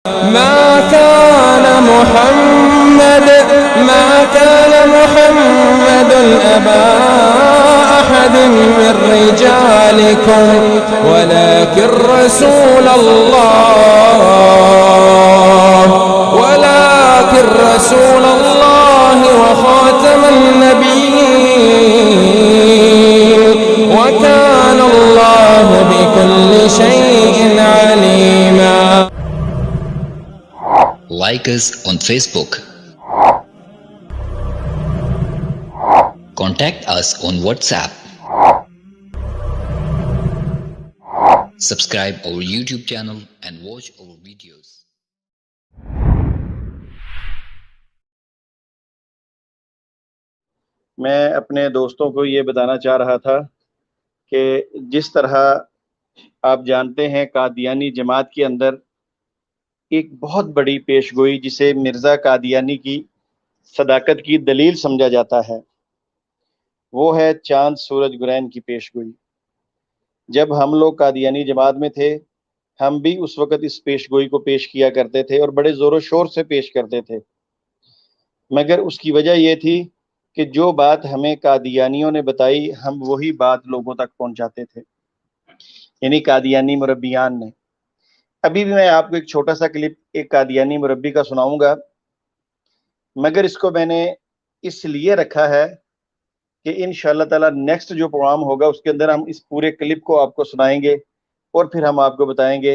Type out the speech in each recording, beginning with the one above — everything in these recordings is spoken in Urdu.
محمد أبا أحد من رجالكم ولكن رسول الله وخاتم النبيين وكان الله بكل شيء عليما. Like us on Facebook. Contact us on WhatsApp. Subscribe our YouTube channel and watch our videos. میں اپنے دوستوں کو یہ بتانا چاہ رہا تھا کہ جس طرح آپ جانتے ہیں قادیانی جماعت کے اندر ایک بہت بڑی پیشگوئی جسے مرزا قادیانی کی صداقت کی دلیل سمجھا جاتا ہے، وہ ہے چاند سورج گرہن کی پیشگوئی۔ جب ہم لوگ قادیانی جماعت میں تھے، ہم بھی اس وقت اس پیشگوئی کو پیش کیا کرتے تھے اور بڑے زور و شور سے پیش کرتے تھے، مگر اس کی وجہ یہ تھی کہ جو بات ہمیں قادیانیوں نے بتائی ہم وہی بات لوگوں تک پہنچاتے تھے، یعنی قادیانی مربیان نے۔ ابھی بھی میں آپ کو ایک چھوٹا سا کلپ ایک قادیانی مربی کا سناؤں گا، مگر اس کو میں نے اس لیے رکھا ہے کہ انشاءاللہ تعالی نیکسٹ جو پروگرام ہوگا اس کے اندر ہم اس پورے کلپ کو آپ کو سنائیں گے اور پھر ہم آپ کو بتائیں گے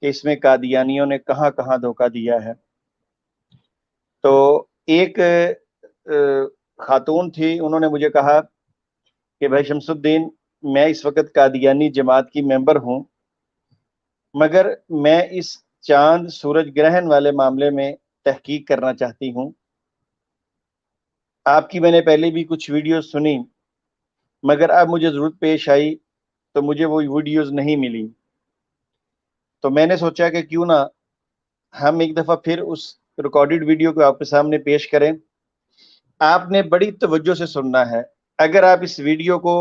کہ اس میں قادیانیوں نے کہاں کہاں دھوکہ دیا ہے۔ تو ایک خاتون تھی، انہوں نے مجھے کہا کہ بھائی شمس الدین، میں اس وقت قادیانی جماعت کی ممبر ہوں، مگر میں اس چاند سورج گرہن والے معاملے میں تحقیق کرنا چاہتی ہوں۔ آپ کی میں نے پہلے بھی کچھ ویڈیوز سنی، مگر اب مجھے ضرورت پیش آئی تو مجھے وہ ویڈیوز نہیں ملی، تو میں نے سوچا کہ کیوں نہ ہم ایک دفعہ پھر اس ریکارڈڈ ویڈیو کو آپ کے سامنے پیش کریں۔ آپ نے بڑی توجہ سے سننا ہے، اگر آپ اس ویڈیو کو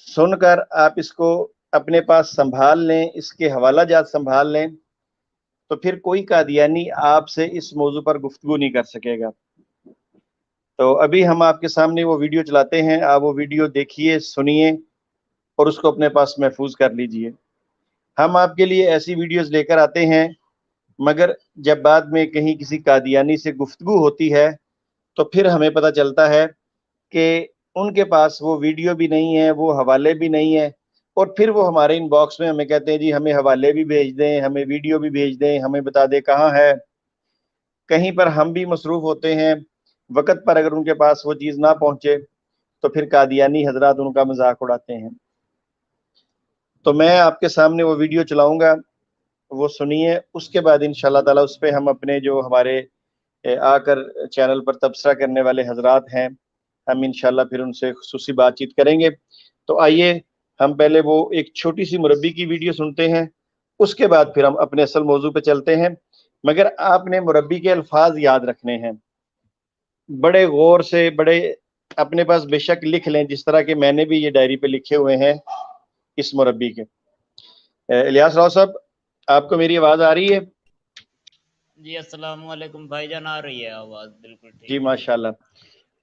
سن کر آپ اس کو اپنے پاس سنبھال لیں، اس کے حوالہ جات سنبھال لیں، تو پھر کوئی قادیانی آپ سے اس موضوع پر گفتگو نہیں کر سکے گا۔ تو ابھی ہم آپ کے سامنے وہ ویڈیو چلاتے ہیں، آپ وہ ویڈیو دیکھیے، سنیے اور اس کو اپنے پاس محفوظ کر لیجئے۔ ہم آپ کے لیے ایسی ویڈیوز لے کر آتے ہیں، مگر جب بعد میں کہیں کسی قادیانی سے گفتگو ہوتی ہے تو پھر ہمیں پتہ چلتا ہے کہ ان کے پاس وہ ویڈیو بھی نہیں ہے، وہ حوالے بھی نہیں ہے، اور پھر وہ ہمارے ان باکس میں ہمیں کہتے ہیں جی ہمیں حوالے بھی بھیج دیں، ہمیں ویڈیو بھی بھیج دیں، ہمیں بتا دیں کہاں ہے۔ کہیں پر ہم بھی مصروف ہوتے ہیں، وقت پر اگر ان کے پاس وہ چیز نہ پہنچے تو پھر قادیانی حضرات ان کا مذاق اڑاتے ہیں۔ تو میں آپ کے سامنے وہ ویڈیو چلاؤں گا، وہ سنیے، اس کے بعد انشاءاللہ تعالی اس پہ ہم اپنے جو ہمارے آ کر چینل پر تبصرہ کرنے والے حضرات ہیں، ہم انشاءاللہ پھر ان سے خصوصی بات چیت کریں گے۔ تو آئیے ہم پہلے وہ ایک چھوٹی سی مربی کی ویڈیو سنتے ہیں، اس کے بعد پھر ہم اپنے اصل موضوع پہ چلتے ہیں، مگر آپ نے مربی کے الفاظ یاد رکھنے ہیں، بڑے غور سے، بڑے اپنے پاس بے شک لکھ لیں، جس طرح کہ میں نے بھی یہ ڈائری پہ لکھے ہوئے ہیں اس مربی کے۔ الیاس راؤ صاحب، آپ کو میری آواز آ رہی ہے؟ جی السلام علیکم بھائی جان، آ رہی ہے آواز بالکل ٹھیک؟ جی ماشاءاللہ۔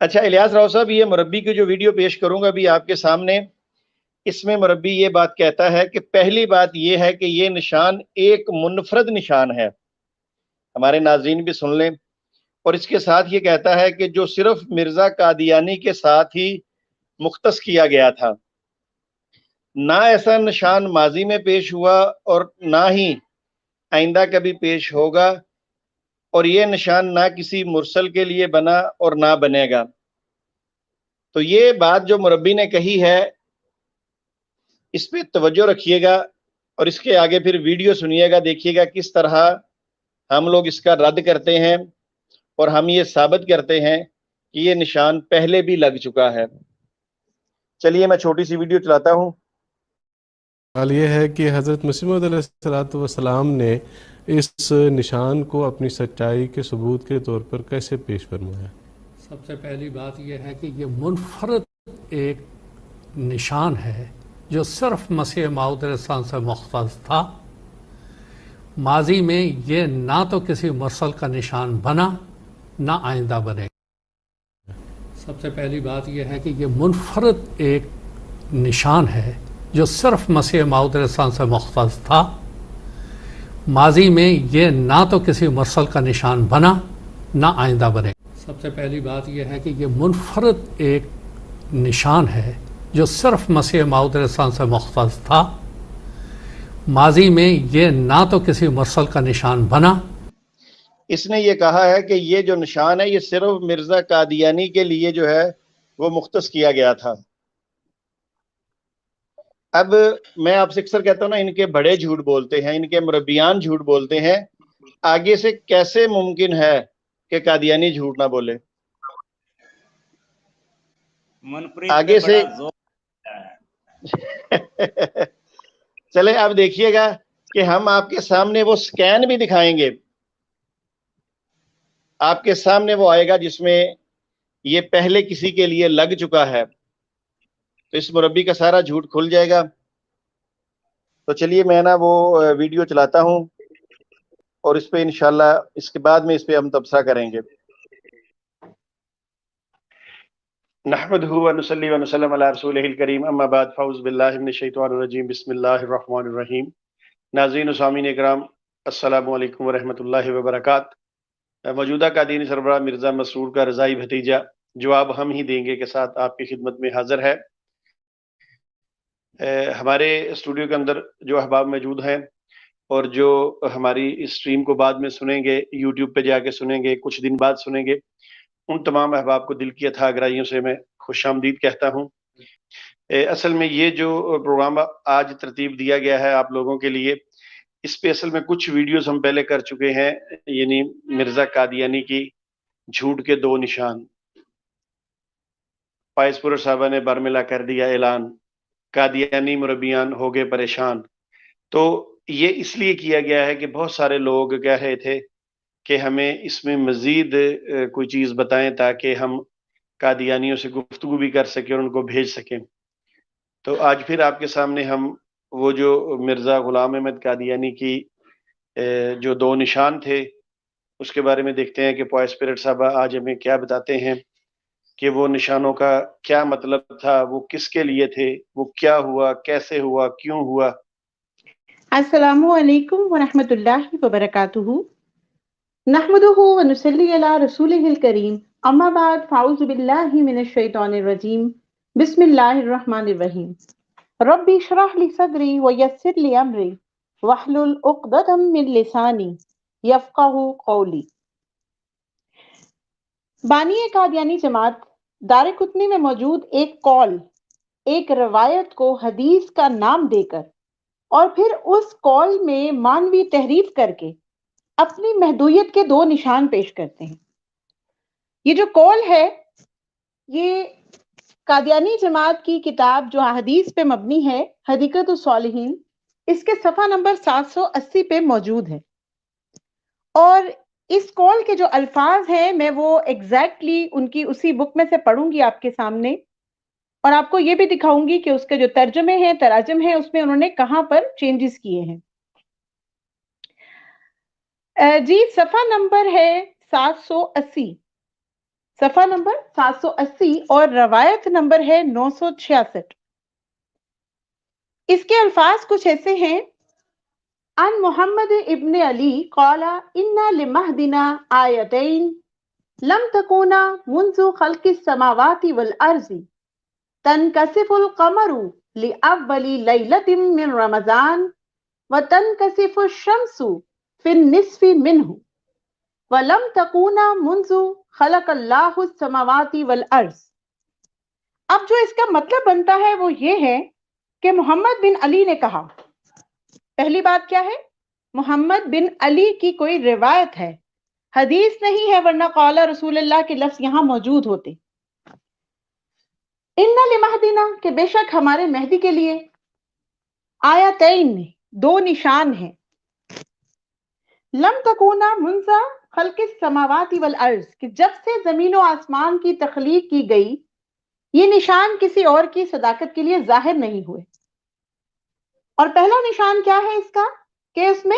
اچھا الیاس راؤ صاحب، یہ مربی کی جو ویڈیو پیش کروں گا ابھی آپ کے سامنے، اس میں مربی یہ بات کہتا ہے کہ پہلی بات یہ ہے کہ یہ نشان ایک منفرد نشان ہے، ہمارے ناظرین بھی سن لیں، اور اس کے ساتھ یہ کہتا ہے کہ جو صرف مرزا قادیانی کے ساتھ ہی مختص کیا گیا تھا، نہ ایسا نشان ماضی میں پیش ہوا اور نہ ہی آئندہ کبھی پیش ہوگا، اور یہ نشان نہ کسی مرسل کے لیے بنا اور نہ بنے گا۔ تو یہ بات جو مربی نے کہی ہے، اس پہ توجہ رکھیے گا اور اس کے آگے پھر ویڈیو سنیے گا، دیکھیے گا کس طرح ہم لوگ اس کا رد کرتے ہیں اور ہم یہ ثابت کرتے ہیں کہ یہ نشان پہلے بھی لگ چکا ہے۔ چلیے میں چھوٹی سی ویڈیو چلاتا ہوں۔ سوال یہ ہے کہ حضرت مسیح موعود علیہ السلام نے اس نشان کو اپنی سچائی کے ثبوت کے طور پر کیسے پیش فرمایا؟ سب سے پہلی بات یہ ہے کہ یہ منفرد ایک نشان ہے جو صرف مسیح موعود علیہ السلام سے مختص تھا، ماضی میں یہ نہ تو کسی مرسل کا نشان بنا نہ آئندہ بنے. سب سے پہلی بات یہ ہے کہ یہ منفرد ایک نشان ہے جو صرف مسیح موعود علیہ السلام سے مختص تھا. ماضی میں یہ نہ تو کسی مرسل کا نشان بنا نہ آئندہ بنے. سب سے پہلی بات یہ ہے کہ یہ منفرد ایک نشان ہے جو صرف مسیح موعود علیہ السلام سے مختص تھا. ماضی میں یہ نہ تو کسی مرسل کا نشان بنا. اس نے یہ کہا ہے کہ یہ جو نشان ہے یہ صرف مرزا قادیانی کے لیے جو ہے وہ مختص کیا گیا تھا. اب میں آپ سے اکثر کہتا ہوں نا، ان کے بڑے جھوٹ بولتے ہیں، ان کے مربیان جھوٹ بولتے ہیں. آگے سے کیسے ممکن ہے کہ قادیانی جھوٹ نہ بولے؟ منفرد آگے پہ سے بڑا زور ہے. چلے آپ دیکھیے گا کہ ہم آپ کے سامنے وہ سکین بھی دکھائیں گے. آپ کے سامنے وہ آئے گا جس میں یہ پہلے کسی کے لیے لگ چکا ہے، تو اس مربی کا سارا جھوٹ کھل جائے گا. تو چلیے میں نا وہ ویڈیو چلاتا ہوں اور اس پہ انشاءاللہ اس کے بعد میں اس پہ ہم تبصرہ کریں گے. نحمدہ ونصلی ونسلم علی رسولہ الکریم، اما بعد، فاعوذ باللہ من الشیطان الرجیم، بسم اللہ الرحمن الرحیم. ناظرین و سامعین اکرام، السلام علیکم ورحمۃ اللہ وبرکاتہ. موجودہ قادیانی سربراہ مرزا مسرور کا رضائی بھتیجا جواب ہم ہی دیں گے کے ساتھ آپ کی خدمت میں حاضر ہے. ہمارے اسٹوڈیو کے اندر جو احباب موجود ہیں اور جو ہماری اس اسٹریم کو بعد میں سنیں گے، یوٹیوب پہ جا کے سنیں گے، کچھ دن بعد سنیں گے، ان تمام احباب کو دل کی اتھا گرائیوں سے میں خوش آمدید کہتا ہوں. اصل میں یہ جو پروگرام آج ترتیب دیا گیا ہے آپ لوگوں کے لیے، اس پہ اصل میں کچھ ویڈیوز ہم پہلے کر چکے ہیں، یعنی مرزا قادیانی کی جھوٹ کے دو نشان. پائس پور صاحبہ نے برملا کر دیا اعلان، قادیانی مربیان ہو گئے پریشان. تو یہ اس لیے کیا گیا ہے کہ بہت سارے لوگ کہہ رہے تھے کہ ہمیں اس میں مزید کوئی چیز بتائیں تاکہ ہم قادیانیوں سے گفتگو بھی کر سکیں اور ان کو بھیج سکیں. تو آج پھر آپ کے سامنے ہم وہ جو مرزا غلام احمد قادیانی کی جو دو نشان تھے اس کے بارے میں دیکھتے ہیں کہ پوائے اسپرٹ صاحبہ آج ہمیں کیا بتاتے ہیں کہ وہ نشانوں کا کیا مطلب تھا، وہ کس کے لیے تھے، وہ کیا ہوا، کیسے ہوا، کیوں ہوا. السلام علیکم ورحمۃ اللہ وبرکاتہ. نحمدہ ونصلی علی رسولہ الکریم، اما بعد، فاعوذ باللہ من الشیطان الرجیم، بسم اللہ الرحمن الرحیم. رب اشرح لی صدری ویسر لی امری واحلل عقدۃ من لسانی یفقہوا قولی. بانی قادیانی جماعت دارقطنی میں موجود ایک قول، ایک روایت کو حدیث کا نام دے کر اور پھر اس قول میں مانوی تحریف کر کے اپنی محدودیت کے دو نشان پیش کرتے ہیں. یہ جو قول ہے یہ قادیانی جماعت کی کتاب جو حدیث پہ مبنی ہے، حدیقۃ الصالحین، اس کے صفحہ نمبر 780 پہ موجود ہے. اور اس قول کے جو الفاظ ہیں میں وہ ایگزیکٹلی ان کی اسی بک میں سے پڑھوں گی آپ کے سامنے، اور آپ کو یہ بھی دکھاؤں گی کہ اس کے جو ترجمے ہیں، تراجم ہیں، اس میں انہوں نے کہاں پر چینجز کیے ہیں. جی صفحہ نمبر ہے 780، صفحہ نمبر 780 اور روایت نمبر ہے 966. اس کے الفاظ کچھ ایسے ہیں: ان محمد ابن علی قال ان لمہدنا آیتین لم تکونا منذ خلق السماوات والارض تنکسف القمر لأول لیلۃ من رمضان وتنکسف الشمس فی النصف منہ وَلَمْ تَكُونَ مُنْذُ خَلَقَ اللَّهُ السَّمَاوَاتِ وَالْأَرْضِ. اب جو اس کا مطلب بنتا ہے وہ یہ ہے کہ محمد بن علی نے کہا. پہلی بات کیا ہے؟ محمد بن علی کی کوئی روایت ہے، حدیث نہیں ہے، ورنہ قال رسول اللہ کے لفظ یہاں موجود ہوتے. اِنَّ لِمَہْدِنَا کہ بے شک ہمارے مہدی کے لیے آیتین دو نشان ہیں. لم تکونا منذ خلق السماوات والارض کہ جب سے زمین و آسمان کی تخلیق کی گئی یہ نشان کسی اور کی صداقت کے لیے ظاہر نہیں ہوئے. اور پہلا نشان کیا ہے اس کا کہ اس میں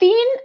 3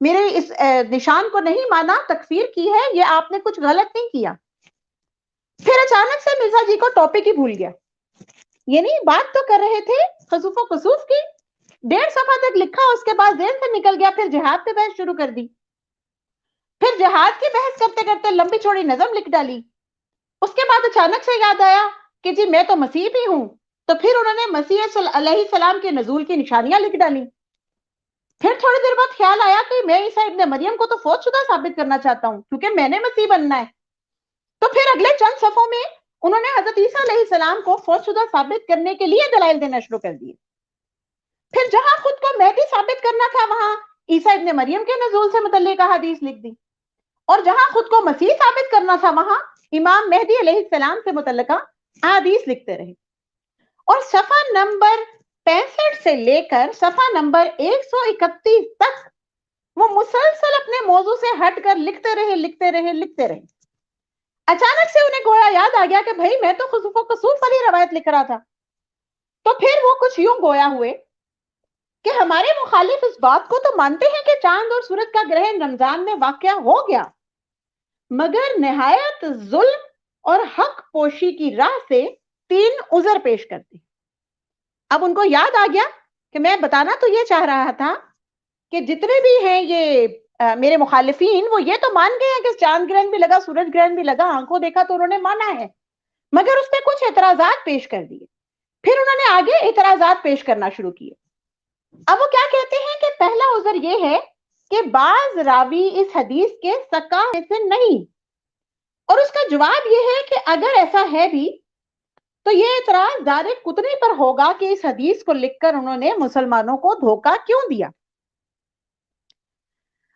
میرے اس نشان کو نہیں مانا، تکفیر کی ہے، یہ آپ نے کچھ غلط نہیں کیا. پھر اچانک سے مرزا جی کو ٹاپک ہی بھول گیا. یعنی بات تو کر رہے تھے خسوف و کسوف کی، 1.5 صفحہ تک لکھا، اس کے بعد ذہن سے نکل گیا، پھر جہاد پہ بحث شروع کر دی. پھر جہاد کی بحث کرتے کرتے لمبی چوڑی نظم لکھ ڈالی. اس کے بعد اچانک سے یاد آیا کہ جی میں تو مسیح بھی ہوں، تو پھر انہوں نے مسیح علیہ السلام کے نزول کی نشانیاں لکھ ڈالی. پھر تھوڑی دیر بعد خیال آیا کہ میں عیسیٰ ابن مریم کو تو فوت شدہ ثابت کرنا چاہتا ہوں کیونکہ میں نے مسیح بننا ہے. تو پھر اگلے چند صفوں میں انہوں نے حضرت عیسیٰ علیہ السلام کو فوت شدہ ثابت کرنے کے لیے دلائل دینا شروع کر دیے. پھر جہاں خود کو مہدی ثابت کرنا تھا وہاں عیسیٰ ابن مریم کے نزول سے متعلق احادیث لکھ دی، اور جہاں خود کو مسیح ثابت کرنا تھا وہاں امام مہدی علیہ السلام سے متعلقہ احادیث لکھتے رہے. اور صفحہ نمبر 65 سے لے کر صفحہ نمبر 131 تک وہ مسلسل اپنے موضوع سے ہٹ کر لکھتے رہے. اچانک سے انہیں گویا یاد آ گیا کہ بھائی میں تو خسوف و کسوف والی روایت لکھ رہا تھا. تو پھر وہ کچھ یوں گویا ہوئے کہ ہمارے مخالف اس بات کو تو مانتے ہیں کہ چاند اور سورج کا گرہن رمضان میں واقع ہو گیا، مگر نہایت ظلم اور حق پوشی کی راہ سے 3 عذر پیش کرتے. اب ان کو یاد آ گیا کہ میں بتانا تو یہ چاہ رہا تھا کہ جتنے بھی ہیں یہ میرے مخالفین وہ یہ تو مان گئے ہیں کہ چاند گرہن بھی لگا، سورج گرہن بھی لگا، آنکھوں دیکھا تو انہوں نے مانا ہے، مگر اس پہ کچھ اعتراضات پیش کر دیے. پھر انہوں نے آگے اعتراضات پیش کرنا شروع کیے. اب وہ کیا کہتے ہیں کہ پہلا عذر یہ ہے کہ بعض راوی اس حدیث کے سکا سے نہیں، اور اس کا جواب یہ ہے کہ اگر ایسا ہے بھی تو یہ اعتراض دار قطنی پر ہوگا کہ اس حدیث کو لکھ کر انہوں نے مسلمانوں کو دھوکہ کیوں دیا.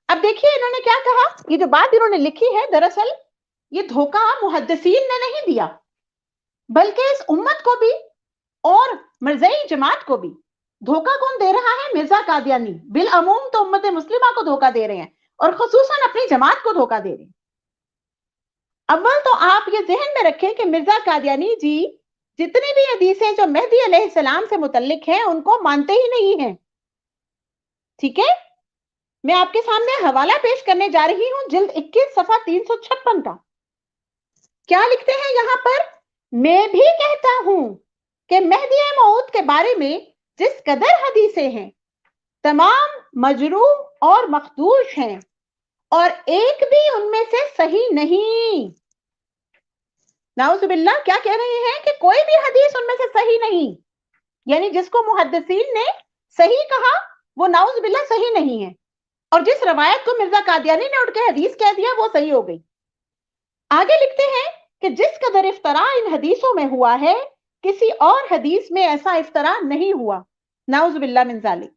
اب دیکھیے انہوں نے کیا کہا، یہ جو بات انہوں نے لکھی ہے دراصل یہ دھوکہ محدثین نے نہیں دیا، بلکہ اس امت کو بھی اور مرزائی جماعت کو بھی. دھوکہ کون دے رہا ہے؟ مرزا قادیانی. بالعموم تو امت مسلمہ کو دھوکہ دے رہے ہیں اور خصوصاً اپنی جماعت کو دھوکہ دے رہے ہیں. اول تو آپ یہ ذہن میں رکھیں کہ مرزا قادیانی جی جتنی بھی حدیثیں جو مہدی علیہ السلام سے متعلق ہیں ان کو مانتے ہی نہیں ہیں. ٹھیک ہے، میں آپ کے سامنے حوالہ پیش کرنے جا رہی ہوں، جلد 21 صفحہ 356 کا. کیا لکھتے ہیں یہاں پر؟ میں بھی کہتا ہوں کہ مہدی موعود کے بارے میں جس قدر حدیثیں ہیں تمام مجروح اور مخدوش ہیں اور ایک بھی ان میں سے صحیح نہیں. نعوذ باللہ، کیا کہہ رہے ہیں کہ کوئی بھی حدیث ان میں سے صحیح نہیں، یعنی جس کو محدثین نے صحیح کہا وہ نعوذ باللہ صحیح نہیں ہے، اور جس روایت کو مرزا قادیانی نے اٹھ کے حدیث کہہ دیا وہ صحیح ہو گئی. آگے لکھتے ہیں کہ جس قدر افطرا ان حدیثوں میں ہوا ہے کسی اور حدیث میں ایسا افطرا نہیں ہوا، نعوذ باللہ من ذالک.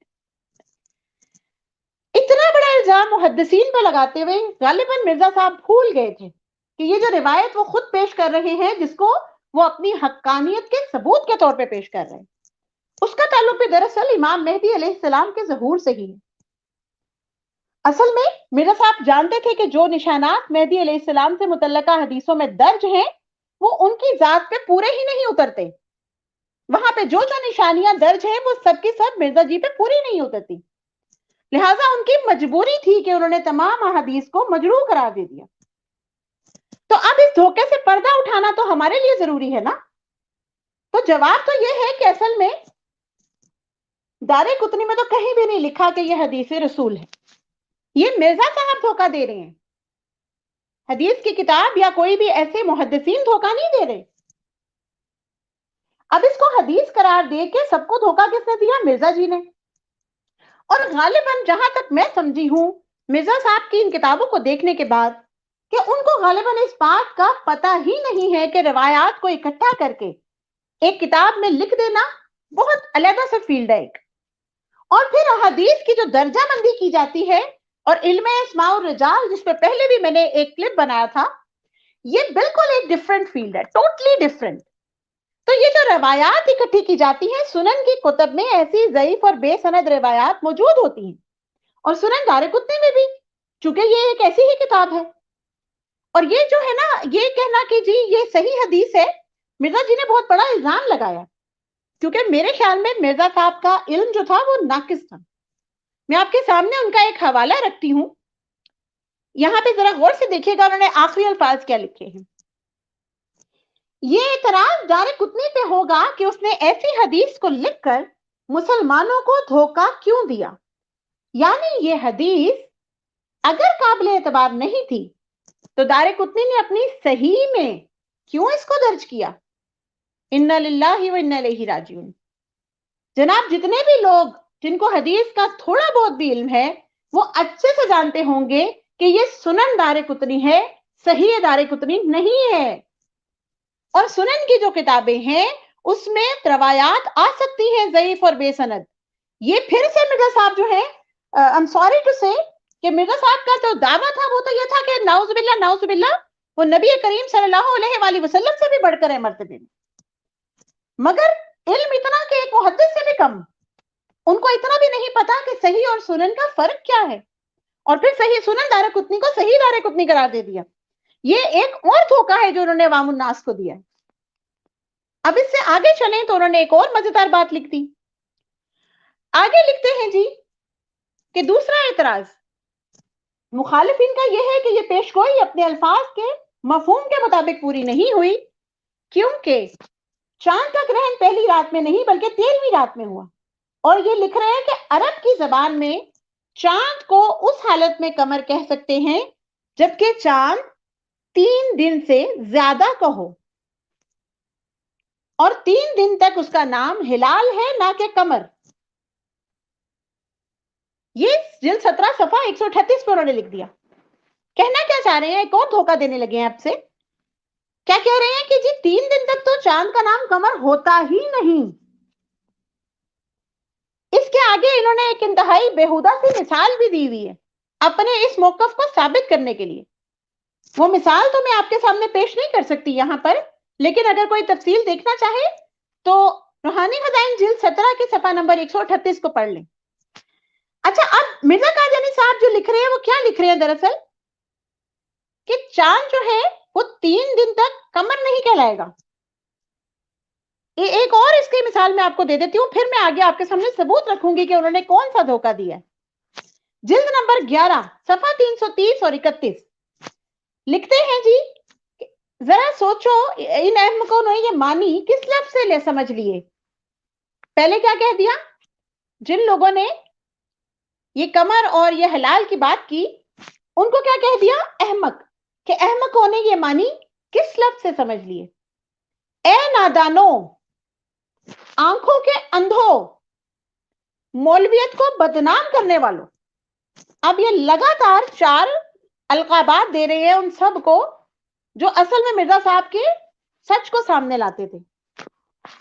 اتنا بڑا الزام محدثین پہ لگاتے ہوئے غالباً مرزا صاحب بھول گئے تھے کہ یہ جو روایت وہ خود پیش کر رہے ہیں جس کو وہ اپنی حقانیت کے ثبوت کے طور پہ پیش کر رہے ہیں اس کا تعلق بھی دراصل امام مہدی علیہ السلام کے ظہور سے ہی ہے. اصل میں مرزا صاحب جانتے تھے کہ جو نشانات مہدی علیہ السلام سے متعلقہ حدیثوں میں درج ہیں وہ ان کی ذات پہ پورے ہی نہیں اترتے. وہاں پہ جو نشانیاں درج ہیں وہ سب کی سب مرزا جی پہ پوری نہیں اترتی، لہٰذا ان کی مجبوری تھی کہ انہوں نے تمام احادیث کو مجروح قرار دے دیا. تو اب اس دھوکے سے پردہ اٹھانا تو ہمارے لیے ضروری ہے نا. تو جواب تو یہ ہے کہ اصل میں دار قطنی میں تو کہیں بھی نہیں لکھا کہ یہ حدیث رسول ہے، یہ مرزا صاحب دھوکہ دے رہے ہیں. حدیث کی کتاب یا کوئی بھی ایسے محدثین دھوکہ نہیں دے رہے. اب اس کو حدیث قرار دے کے سب کو دھوکہ کس نے دیا؟ مرزا جی نے. اور غالباً جہاں تک میں سمجھی ہوں مرزا صاحب کی ان کتابوں کو دیکھنے کے بعد کہ ان کو غالباً اس بات کا پتہ ہی نہیں ہے کہ روایات کو اکٹھا کر کے ایک کتاب میں لکھ دینا بہت علیحدہ سے فیلڈ ہے ایک، اور پھر احادیث کی جو درجہ بندی کی جاتی ہے اور علم اسماء الرجال جس پہ پہلے بھی میں نے ایک کلپ بنایا تھا، یہ بالکل ایک ڈیفرنٹ فیلڈ ہے، ٹوٹلی ڈیفرنٹ. تو یہ جو روایات اکٹھی کی جاتی ہیں سنن کی کتب میں ایسی ضعیف اور بے سند روایات موجود ہوتی ہیں، اور سنن دارقطنی میں بھی، چونکہ یہ ایک ایسی ہی کتاب ہے. اور یہ جو ہے نا یہ کہنا کہ جی یہ صحیح حدیث ہے، مرزا جی نے بہت بڑا الزام لگایا، کیونکہ میرے خیال میں مرزا صاحب کا علم جو تھا وہ ناقص تھا. میں آپ کے سامنے ان کا ایک حوالہ رکھتی ہوں، یہاں پہ ذرا غور سے دیکھیے گا انہوں نے آخری الفاظ کیا لکھے ہیں۔ یہ اعتراض دارقطنی پہ ہوگا کہ اس نے ایسی حدیث کو لکھ کر مسلمانوں کو دھوکہ کیوں دیا، یعنی یہ حدیث اگر قابل اعتبار نہیں تھی تو دارقطنی نے اپنی صحیح میں کیوں اس کو درج کیا؟ انا للہ و انا الیہ راجعون۔ جناب جتنے بھی لوگ جن کو حدیث کا تھوڑا بہت بھی علم ہے وہ اچھے سے جانتے ہوں گے کہ یہ سنن دارقطنی ہے، صحیح دارقطنی نہیں ہے۔ اور سنن کی جو کتابیں ہیں اس میں روایات آ سکتی ہیں ضعیف اور بے سند۔ یہ پھر سے مرزا صاحب جو ہے I'm sorry to say کہ مرزا صاحب کا جو دعویٰ تھا وہ تو یہ تھا کہ نعوذ باللہ وہ نبی کریم صلی اللہ علیہ وآلہ وسلم سے بھی بڑھ کر ہے مرتبے میں، مگر علم اتنا کہ ایک محدث سے بھی کم، ان کو اتنا بھی نہیں پتا کہ صحیح اور سنن کا فرق کیا ہے، اور پھر صحیح سنن دارقطنی کو صحیح دارقطنی قرار دے دیا۔ یہ ایک اور دھوکہ ہے جو انہوں نے عوام الناس کو دیا ہے۔ اب اس سے آگے چلیں تو انہوں نے ایک اور مزیدار بات لکھ دی۔ آگے لکھتے ہیں جی کہ دوسرا اعتراض مخالفین کا یہ ہے کہ یہ پیشگوئی اپنے الفاظ کے مفہوم کے مطابق پوری نہیں ہوئی، کیونکہ چاند کا گرہن پہلی رات میں نہیں بلکہ 13ویں رات میں ہوا، اور یہ لکھ رہے ہیں کہ عرب کی زبان میں چاند کو اس حالت میں قمر کہہ سکتے ہیں جبکہ چاند 3 دن سے زیادہ کا ہو، اور 3 دن تک اس کا نام ہلال ہے نہ کہ قمر۔ یہ جلد 17 صفحہ 138 پہ انہوں نے لکھ دیا۔ کہنا کیا چاہ رہے ہیں؟ ایک اور دھوکہ دینے لگے ہیں آپ سے۔ کیا کہہ رہے ہیں کہ جی 3 دن تک تو چاند کا نام قمر ہوتا ہی نہیں۔ اس کے آگے انہوں نے ایک انتہائی بےہودہ سی مثال بھی دی ہوئی ہے اپنے اس موقف کو ثابت کرنے کے لیے۔ وہ مثال تو میں آپ کے سامنے پیش نہیں کر سکتی یہاں پر، لیکن اگر کوئی تفصیل دیکھنا چاہے تو روحانی خزائن جلد 17 کے صفحہ نمبر 138 کو پڑھ لیں۔ اچھا، اب مرزا قادیانی صاحب جو لکھ رہے ہیں وہ کیا لکھ رہے ہیں دراصل کہ چاند جو ہے وہ 3 دن تک قمر نہیں کہلائے گا۔ ایک اور اس کی مثال میں آپ کو دے دیتی ہوں، پھر میں آگے آپ کے سامنے ثبوت رکھوں گی کہ انہوں نے کون سا دھوکہ دیا ہے۔ جلد نمبر 11 صفحہ 330 اور 31 لکھتے ہیں جی، ذرا سوچو ان احمقوں نے یہ مانی کس لفظ سے لے سمجھ لیے۔ پہلے کیا کہہ دیا؟ جن لوگوں نے یہ قمر اور یہ حلال کی بات کی ان کو کیا کہہ دیا؟ احمق، کہ احمقوں نے یہ مانی کس لفظ سے سمجھ لیے۔ اے نادانو، آنکھوں کے اندھو، مولویت کو بدنام کرنے والوں۔ اب یہ لگاتار 4 القابات دے رہے ہیں ان سب کو جو اصل میں مرزا صاحب کے سچ کو سامنے لاتے تھے۔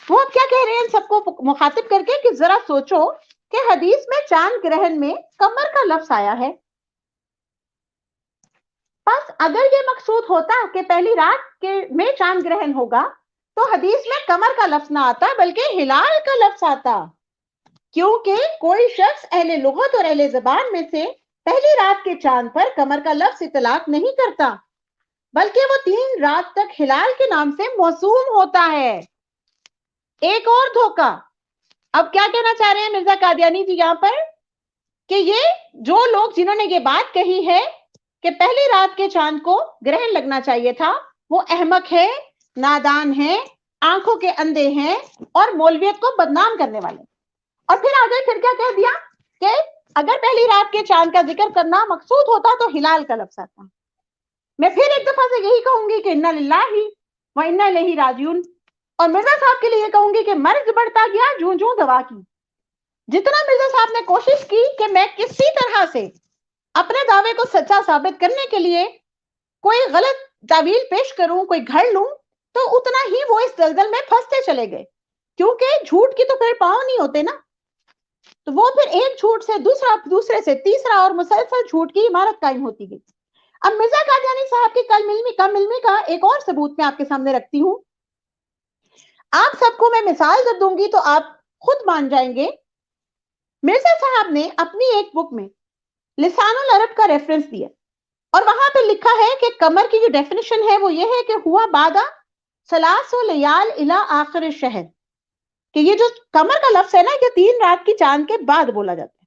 وہ اب کیا کہہ رہے ہیں ان سب کو مخاطب کر کے کہ ذرا سوچو کہ حدیث میں چاند گرہن میں قمر کا لفظ آیا ہے، بس اگر یہ مقصود ہوتا کہ پہلی رات کے میں چاند گرہن ہوگا تو حدیث میں قمر کا لفظ نہ آتا بلکہ ہلال کا لفظ آتا، کیونکہ کوئی شخص اہل لغت اور اہل زبان میں سے پہلی رات کے چاند پر قمر کا لفظ اطلاق نہیں کرتا بلکہ وہ 3 رات تک ہلال کے نام سے موسوم ہوتا ہے۔ ایک اور دھوکہ۔ اب کیا کہنا چاہ رہے ہیں مرزا قادیانی جی یہاں پر کہ یہ جو لوگ جنہوں نے یہ بات کہی ہے کہ پہلی رات کے چاند کو گرہن لگنا چاہیے تھا وہ احمق ہے، نادان ہیں، آنکھوں کے اندھے ہیں اور مولویت کو بدنام کرنے والے۔ اور پھر آگے پھر کیا کہہ دیا کہ اگر پہلی رات کے چاند کا ذکر کرنا مقصود ہوتا تو ہلال کا لفظ آتا۔ میں پھر ایک دفعہ سے یہی کہوں گی کہ انا للہ و انا الیہ راجعون، اور مرزا صاحب کے لیے کہوں گی کہ مرض بڑھتا گیا جوں جوں دوا کی۔ جتنا مرزا صاحب نے کوشش کی کہ میں کسی طرح سے اپنے دعوے کو سچا ثابت کرنے کے لیے کوئی غلط تعویل پیش کروں، کوئی گھڑ لوں، تو اتنا ہی وہ اس دلدل میں پھنستے چلے گئے، کیونکہ جھوٹ کی تو پھر پاؤں نہیں ہوتے نا، تو وہ پھر ایک جھوٹ سے دوسرا، دوسرے سے تیسرا، اور مسلسل جھوٹ کی عمارت قائم ہوتی گئی۔ اب مرزا قادیانی صاحب کی کم علمی کا ایک اور ثبوت میں آپ کے سامنے رکھتی ہوں۔ آپ سب کو میں مثال جب دوں گی تو آپ خود مان جائیں گے۔ مرزا صاحب نے اپنی ایک بک میں لسان العرب کا ریفرنس دیا اور وہاں پہ لکھا ہے کہ قمر کی جو ڈیفینیشن ہے وہ یہ ہے کہ ہوا بعد 3 لیال الی آخر الشہر، کہ یہ جو قمر کا لفظ ہے نا یہ 3 رات کی چاند کے بعد بولا جاتا ہے۔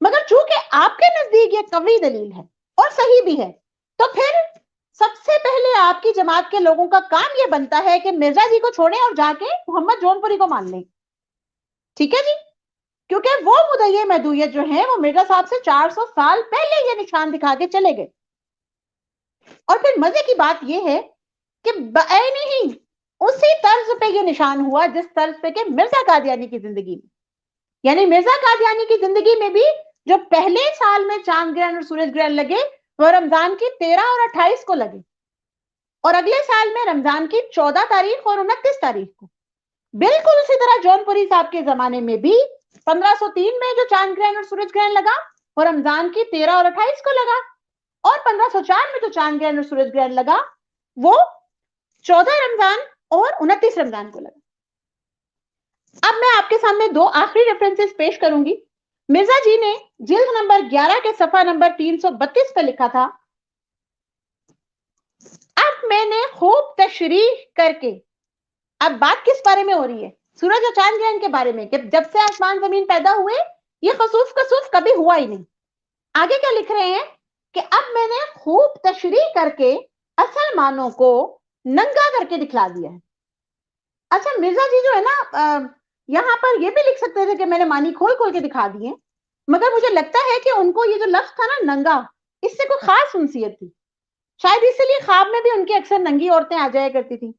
مگر چونکہ آپ کے نزدیک یہ قوی دلیل ہے اور صحیح بھی ہے تو پھر سب سے پہلے آپ کی جماعت کے لوگوں کا کام یہ بنتا ہے کہ مرزا جی کو چھوڑیں اور جا کے محمد جون پوری کو مان لیں. ٹھیک ہے جی, کیونکہ وہ مدعی مہدویت جو ہیں وہ مرزا صاحب سے 400 سال پہلے یہ نشان دکھا کے چلے گئے. اور پھر مزے کی بات یہ ہے کہ بعین ہی اسی طرز پہ یہ نشان ہوا جس طرز پہ کہ مرزا قادیانی کی زندگی میں, یعنی مرزا قادیانی کی زندگی میں بھی جو پہلے سال میں چاند گرہن اور سورج گرہن لگے وہ رمضان کی 13 اور 28 کو لگے, اور اگلے سال میں رمضان کی 14 تاریخ اور 29 تاریخ کو. بالکل اسی طرح جون پوری صاحب کے زمانے میں بھی 1503 میں جو چاند گرہن اور سورج گرہن لگا وہ رمضان کی 13 اور 28 کو لگا, اور 1504 میں جو چاند گرہن اور سورج گرہن لگا وہ 14 رمضان اور 29 رمضان کو لگا. اب میں آپ کے سامنے دو آخری ریفرنسز پیش کروں گی. مرزا جی نے جلد نمبر 11 کے صفحہ نمبر 332 پہ لکھا تھا, اب میں نے خوب تشریح کر کے, اب بات کس بارے میں ہو رہی ہے؟ سورج اور چاند گرہن کے بارے میں, کہ جب سے آسمان زمین پیدا ہوئے یہ خسوف کسوف کبھی ہوا ہی نہیں. آگے کیا لکھ رہے ہیں کہ اب میں نے خوب تشریح کر کے اصل معنوں کو ننگا کر کے دکھلا دیا ہے. اچھا مرزا جی جو ہے نا یہاں پر یہ بھی لکھ سکتے تھے کہ میں نے معنی کھول کھول کے دکھا دیے, مگر مجھے لگتا ہے کہ ان کو یہ جو لفظ تھا نا ننگا, اس سے کوئی خاص انسیت تھی, شاید اسی لیے خواب میں بھی ان کی اکثر ننگی عورتیں آ جایا کرتی تھی.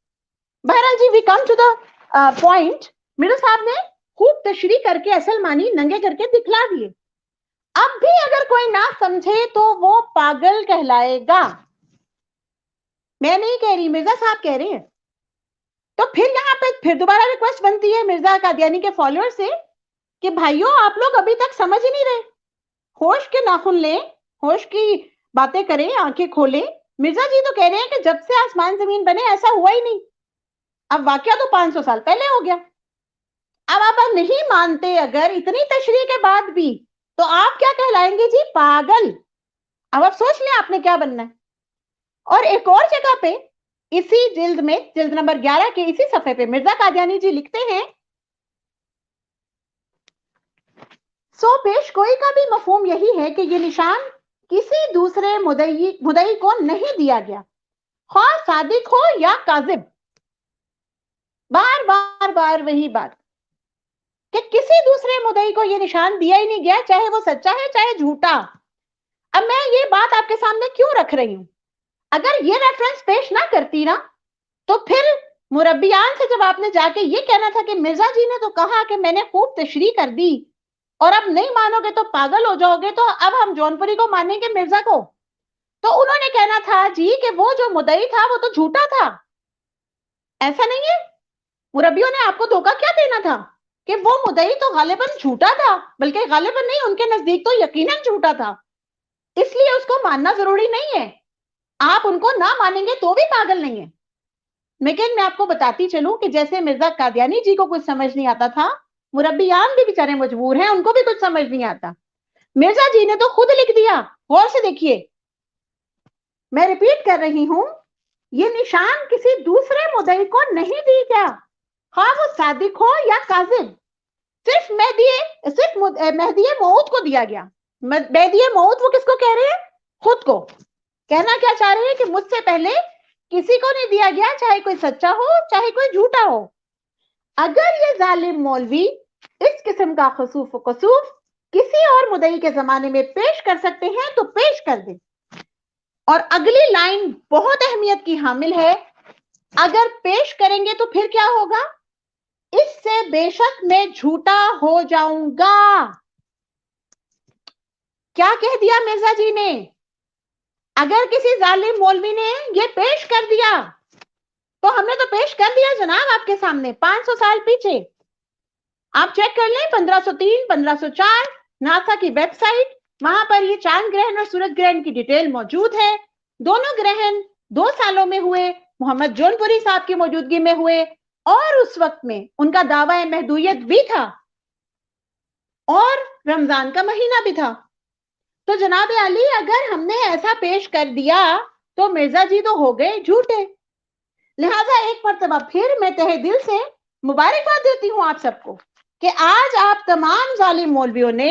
بہرحال جی we come to the point, مرزا صاحب نے خوب تشریح کر کے اصل معنی ننگے کر کے دکھلا دیے. اب بھی اگر کوئی نہ سمجھے تو وہ پاگل کہلائے گا. میں نہیں کہہ رہی, مرزا صاحب کہہ رہے ہیں. تو پھر یہاں پہ پھر دوبارہ ریکویسٹ بنتی ہے مرزا قادیانی کے فالوور سے کہ بھائیوں آپ لوگ ابھی تک سمجھ ہی نہیں رہے, ہوش کے ناخن لیں, ہوش کی باتیں کریں, آنکھیں کھولیں. مرزا جی تو کہہ رہے ہیں کہ جب سے آسمان زمین بنے ایسا ہوا ہی نہیں. اب واقعہ تو 500 سال پہلے ہو گیا. اب آپ نہیں مانتے اگر اتنی تشریح کے بعد بھی, تو آپ کیا کہلائیں گے جی؟ پاگل. اب آپ سوچ لیں آپ نے کیا بننا ہے. اور ایک اور جگہ پہ اسی جلد میں, جلد نمبر 11 کے اسی صفحے پہ مرزا قادیانی جی لکھتے ہیں, سو پیش گوئی کا بھی مفہوم یہی ہے کہ یہ نشان کسی دوسرے مدعی کو نہیں دیا گیا, خواہ صادق ہو یا کاذب. بار بار بار وہی بات کہ کسی دوسرے مدعی کو یہ نشان دیا ہی نہیں گیا, چاہے وہ سچا ہے چاہے جھوٹا. اب میں یہ بات آپ کے سامنے کیوں رکھ رہی ہوں؟ اگر یہ ریفرنس پیش نہ کرتی نا تو پھر مربیان سے جب آپ نے جا کے یہ کہنا تھا کہ مرزا جی نے تو کہا کہ میں نے خوب تشریح کر دی اور اب نہیں مانو گے تو پاگل ہو جاؤ گے, تو اب ہم جون پوری کو مانیں گے مرزا کو, تو انہوں نے کہنا تھا جی کہ وہ جو مدعی تھا وہ تو جھوٹا تھا. ایسا نہیں ہے, مربیوں نے آپ کو دھوکہ کیا دینا تھا کہ وہ مدعی تو غالباً جھوٹا تھا, بلکہ غالباً نہیں, ان کے نزدیک تو یقیناً جھوٹا تھا, اس لیے اس کو ماننا ضروری نہیں ہے. آپ ان کو نہ مانیں گے تو بھی پاگل نہیں ہے. لیکن میں آپ کو بتاتی چلوں کہ جیسے مرزا قادیانی جی کو کچھ سمجھ نہیں آتا تھا, مربیان بھی بیچارے مجبور ہیں, ان کو بھی کچھ سمجھ نہیں آتا. مرزا جی نے تو خود لکھ دیا, غور سے دیکھیے, میں ریپیٹ کر رہی ہوں, یہ نشان کسی دوسرے مدعی کو نہیں دی گیا, خواہ وہ صادق ہو یا کاذب. صرف مہدی موعود کو دیا گیا. مہدی موعود وہ کس کو کہہ رہے ہیں؟ خود کو. کہنا کیا چاہ رہے ہیں کہ مجھ سے پہلے کسی کو نہیں دیا گیا, چاہے کوئی سچا ہو چاہے کوئی جھوٹا ہو. اگر یہ ظالم مولوی اس قسم کا خسوف و کسوف کسی اور مدعی کے زمانے میں پیش کر سکتے ہیں تو پیش کر دیں. اور اگلی لائن بہت اہمیت کی حامل ہے, اگر پیش کریں گے تو پھر کیا ہوگا؟ اس سے بے شک میں جھوٹا ہو جاؤں گا. کیا کہہ دیا مرزا جی نے؟ اگر کسی ظالم مولوی نے یہ پیش کر دیا تو ہم نے تو پیش کر دیا جناب آپ کے سامنے 500 سال پیچھے. آپ چیک کر لیں 1503 1504 ناسا کی ویب سائٹ, وہاں پر یہ چاند گرہن اور سورج گرہن کی ڈیٹیل موجود ہے. دونوں گرہن 2 سالوں میں ہوئے, محمد جون پوری صاحب کی موجودگی میں ہوئے, اور اس وقت میں ان کا دعویٰ محدودیت بھی تھا اور رمضان کا مہینہ بھی تھا. تو جناب علی اگر ہم نے ایسا پیش کر دیا تو مرزا جی تو ہو گئے جھوٹے. لہٰذا ایک مرتبہ پھر میں تہہ دل سے مبارکباد دیتی ہوں آپ سب کو کہ آج آپ تمام ظالم مولویوں نے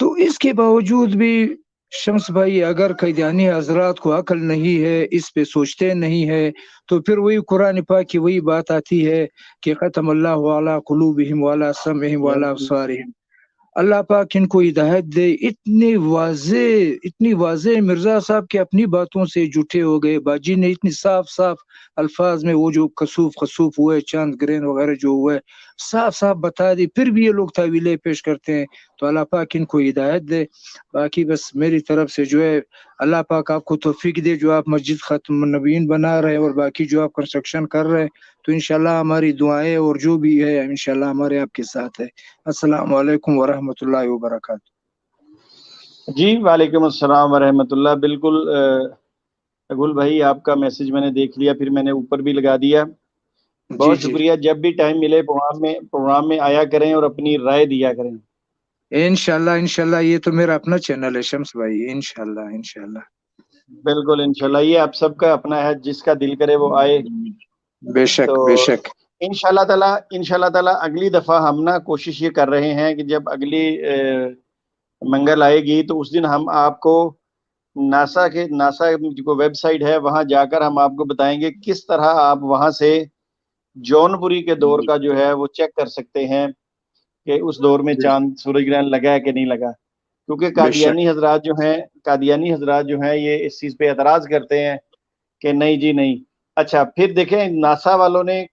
تو اس کے باوجود بھی شمس بھائی اگر قیدیانی حضرات کو عقل نہیں ہے، اس پہ سوچتے نہیں ہے، تو پھر وہی قرآن پاک کی وہی بات آتی ہے کہ ختم اللہ علی قلوبہم وعلی سمعہم وعلی ابصارہم. اللہ پاک ان کو ہدایت دے. اتنی واضح مرزا صاحب کے اپنی باتوں سے جھوٹے ہو گئے. باجی نے اتنی صاف صاف الفاظ میں وہ جو خسوف ہوئے، چاند گرہن وغیرہ جو ہوئے، صاف صاف بتا دی، پھر بھی یہ لوگ تعویلیں پیش کرتے ہیں. تو اللہ پاک ان کو ہدایت دے. باقی بس میری طرف سے جو ہے اللہ پاک آپ کو توفیق دے، جو آپ مسجد خاتم النبیین بنا رہے ہیں اور باقی جو آپ کنسٹرکشن کر رہے ہیں، تو انشاءاللہ ہماری دعائیں اور جو بھی ہے انشاءاللہ ہمارے آپ کے ساتھ ہے. السلام علیکم ورحمۃ اللہ وبرکاتہ. جی وعلیکم السلام ورحمۃ اللہ. بالکل گل بھائی آپ کا میسج میں نے دیکھ لیا، پھر میں نے اوپر بھی لگا دیا. بہت شکریہ. جب بھی ٹائم ملے پروگرام میں آیا کریں اور اپنی رائے دیا کریں. انشاءاللہ یہ تو میرا اپنا چینل ہے شمس بھائی. انشاءاللہ بالکل انشاءاللہ یہ آپ سب کا اپنا ہے، جس کا دل کرے وہ آئے. بے شک بے شک. انشاءاللہ تعالی اگلی دفعہ ہم نا کوشش یہ کر رہے ہیں کہ جب اگلی منگل آئے گی تو اس دن ہم آپ کو ناسا جو ویب سائٹ ہے وہاں جا کر ہم آپ کو بتائیں گے کس طرح آپ وہاں سے جون پوری کے دور کا جو ہے وہ چیک کر سکتے ہیں کہ اس دور میں چاند سورج گرہن لگا ہے کہ نہیں لگا. کیونکہ قادیانی حضرات جو ہیں یہ اس چیز پہ اعتراض کرتے ہیں کہ نہیں جی نہیں. اچھا پھر دیکھیں ناسا والوں نے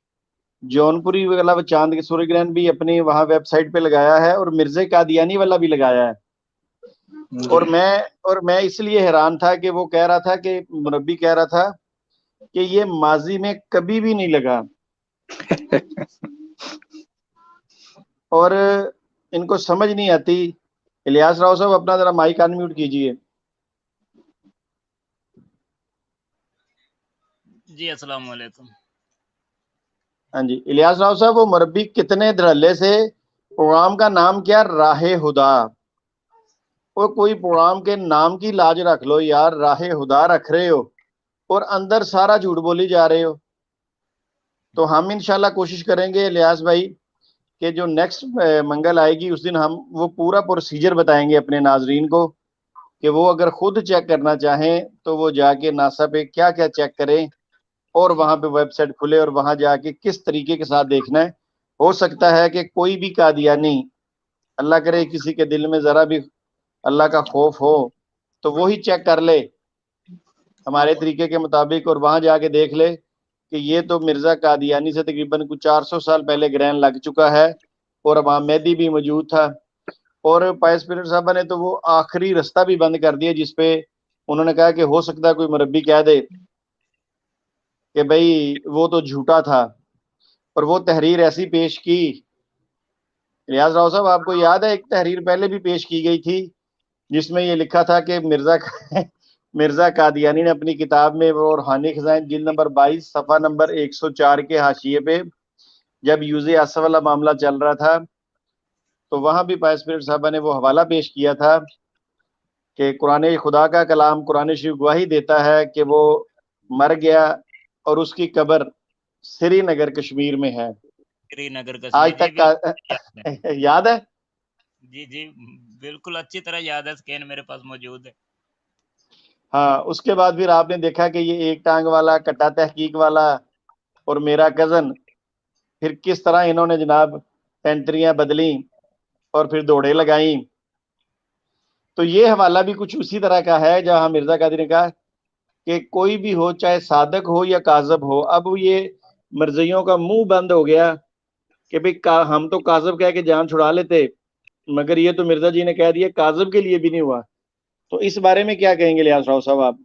جون پوری والا چاند کے سورج گرہن بھی اپنی وہاں ویب سائٹ پہ لگایا ہے اور مرزا قادیانی والا بھی لگایا ہے. اور میں اس لیے حیران تھا کہ وہ کہہ رہا تھا کہ مربی کہہ رہا تھا کہ یہ ماضی میں کبھی بھی نہیں لگا. اور ان کو سمجھ نہیں آتی. الیاس راؤ صاحب اپنا ذرا مائک ان میوٹ کیجئے. جی السلام علیکم. ہاں جی الیاس راؤ صاحب وہ مربی کتنے دھڑلے سے پروگرام کا نام کیا راہ خدا. وہ کوئی پروگرام کے نام کی لاج رکھ لو یار. راہ خدا رکھ رہے ہو اور اندر سارا جھوٹ بولی جا رہے ہو. تو ہم انشاءاللہ کوشش کریں گے الیاس بھائی کہ جو نیکسٹ منگل آئے گی اس دن ہم وہ پورا پروسیجر بتائیں گے اپنے ناظرین کو کہ وہ اگر خود چیک کرنا چاہیں تو وہ جا کے ناسا پہ کیا کیا چیک کریں اور وہاں پہ ویب سائٹ کھلے اور وہاں جا کے کس طریقے کے ساتھ دیکھنا ہے. ہو سکتا ہے کہ کوئی بھی قادیانی اللہ کرے کسی کے دل میں ذرا بھی اللہ کا خوف ہو تو وہی چیک کر لے ہمارے طریقے کے مطابق اور وہاں جا کے دیکھ لے کہ یہ تو مرزا قادیانی سے تقریباً کچھ 400 سال پہلے گرہن لگ چکا ہے اور وہاں مہدی بھی موجود تھا. اور پائس پیرر صاحبہ نے تو وہ آخری رستہ بھی بند کر دیا جس پہ انہوں نے کہا کہ ہو سکتا ہے کوئی مربی کہہ دے کہ بھئی وہ تو جھوٹا تھا. اور وہ تحریر ایسی پیش کی. ریاض راؤ صاحب آپ کو یاد ہے ایک تحریر پہلے بھی پیش کی گئی تھی جس میں یہ لکھا تھا کہ مرزا قادیانی نے اپنی کتاب میں وہ روحانی خزائن جلد نمبر 22 صفحہ نمبر 104 کے حاشیے پہ جب یوز آصف والا معاملہ چل رہا تھا تو وہاں بھی پائس پیرر صاحبہ نے وہ حوالہ پیش کیا تھا کہ قرآن خدا کا کلام قرآن شریف گواہی دیتا ہے کہ وہ مر گیا اور اس کی قبر سری نگر کشمیر میں ہے. سری نگر آج کشمیر تک یاد ہے؟ جی بالکل اچھی طرح یاد ہے. سکین میرے پاس موجود ہے. ہاں اس کے بعد پھر آپ نے دیکھا کہ یہ ایک ٹانگ والا کٹا تحقیق والا اور میرا کزن پھر کس طرح انہوں نے جناب پینٹریاں بدلیں اور پھر دوڑے لگائیں. تو یہ حوالہ بھی کچھ اسی طرح کا ہے جہاں مرزا قادری نے کہا کہ کوئی بھی ہو چاہے صادق ہو یا کاذب ہو. اب یہ مرزیوں کا منہ بند ہو گیا کہ بھئی ہم تو کاذب کہہ کے جان چھڑا لیتے مگر یہ تو مرزا جی نے کہہ دیا کاذب کے لیے بھی نہیں ہوا. تو اس بارے میں کیا کہیں گے الیاس راؤ صاحب آپ؟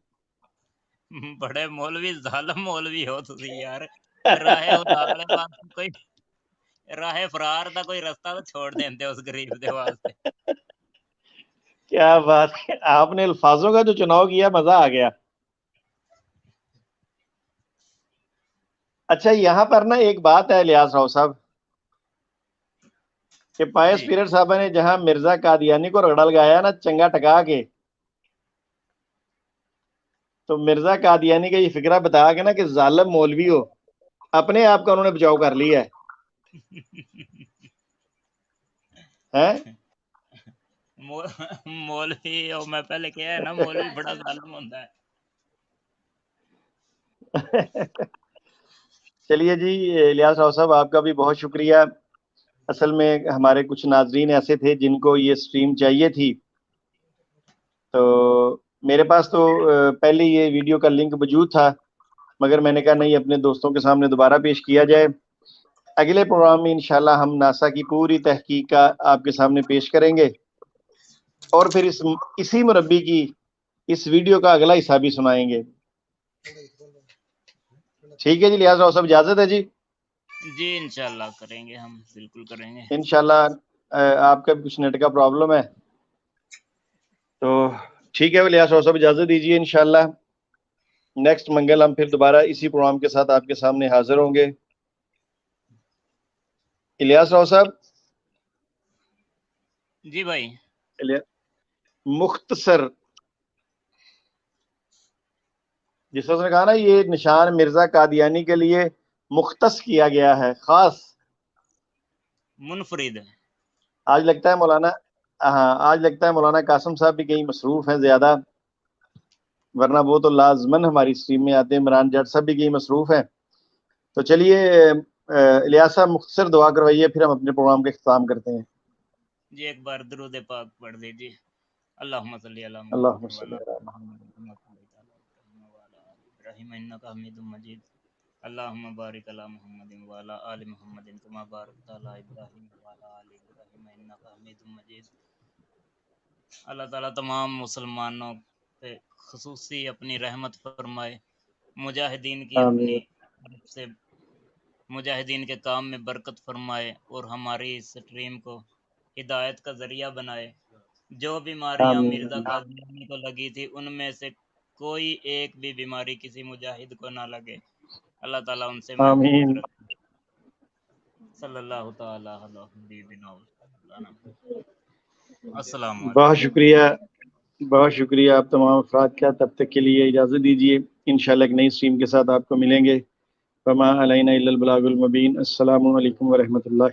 بڑے مولوی ظالم مولوی ہو تسی یار. راہ خدا والے پاس کوئی راہ فرار دا کوئی رستہ تو چھوڑ دیندے اس غریب دے واسطے. کیا بات ہے. آپ نے الفاظوں کا جو چناؤ کیا مزہ آ گیا. اچھا یہاں پر نا ایک بات ہے الیاس راؤ صاحب کہ پائس پیرر صاحبہ نے جہاں مرزا قادیانی کو رگڑا لگایا نا چنگا ٹکا کے تو مرزا قادیانی کا یہ فکرہ بتا کے نا کہ ظالم مولوی ہو اپنے آپ کا انہوں نے بچاؤ کر لیا ہے. مولوی اور میں پہلے کیا ہے نا مولوی بڑا ظالم ہوتا ہے. چلیے جی الیاس راؤ صاحب آپ کا بھی بہت شکریہ. اصل میں ہمارے کچھ ناظرین ایسے تھے جن کو یہ سٹریم چاہیے تھی، تو میرے پاس تو پہلے یہ ویڈیو کا لنک موجود تھا، مگر میں نے کہا نہیں اپنے دوستوں کے سامنے دوبارہ پیش کیا جائے. اگلے پروگرام میں انشاءاللہ ہم ناسا کی پوری تحقیق کا آپ کے سامنے پیش کریں گے، اور پھر اسی مربی کی اس ویڈیو کا اگلا حصہ بھی سنائیں گے. ٹھیک ہے جی الیاس راؤ صاحب اجازت ہے جی؟ جی انشاءاللہ کریں گے، ہم بالکل کریں گے انشاءاللہ. آپ کا کچھ نیٹ کا پرابلم ہے تو ٹھیک ہے الیاس راؤ صاحب اجازت دیجیے. انشاءاللہ نیکسٹ منگل ہم پھر دوبارہ اسی پروگرام کے ساتھ آپ کے سامنے حاضر ہوں گے. الیاس راؤ صاحب جی بھائی. مختصر جس نے کہا نا یہ نشان مرزا قادیانی کے لیے مختص کیا گیا ہے، خاص منفرد. آج لگتا ہے مولانا قاسم صاحب بھی کہیں مصروف ہیں زیادہ، ورنہ وہ تو لازمن ہماری اسٹریم میں آتے ہیں. عمران جٹ صاحب بھی کہیں مصروف ہیں. تو چلیے الیاس صاحب مختصر دعا کروائیے، پھر ہم اپنے پروگرام کا اختتام کرتے ہیں. جی ایک بار درود پاک پڑھ دیجیے. اللہم صلی علی اللہم محمد صلی وعلی علی محمد ابراہیم انک حمید مجید. اللہم بارک علی محمد وعلی آل محمد کما بارکت علی ابراہیم وعلی آل ابراہیم انک حمید مجید. اللہ تعالیٰ تمام مسلمانوں پہ خصوصی اپنی رحمت فرمائے، مجاہدین کی اپنی طرف سے مجاہدین کے کام میں برکت فرمائے، اور ہماری اس سٹریم کو ہدایت کا ذریعہ بنائے. جو بیماریاں آمین مرزا قادیانی کو لگی تھی ان میں سے کوئی ایک بھی بیماری کسی مجاہد کو نہ لگے. اللہ تعالیٰ ان سے محفوظ آمین. رکھے. صلی اللہ تعالیٰ علی حبیبنا السلام بہت علیکم. شکریہ آپ تمام افراد کا. تب تک کے لیے اجازت دیجیے، انشاءاللہ ایک نئی اسٹریم کے ساتھ آپ کو ملیں گے. فما علینا الا البلاغ المبین. السلام علیکم ورحمۃ اللہ.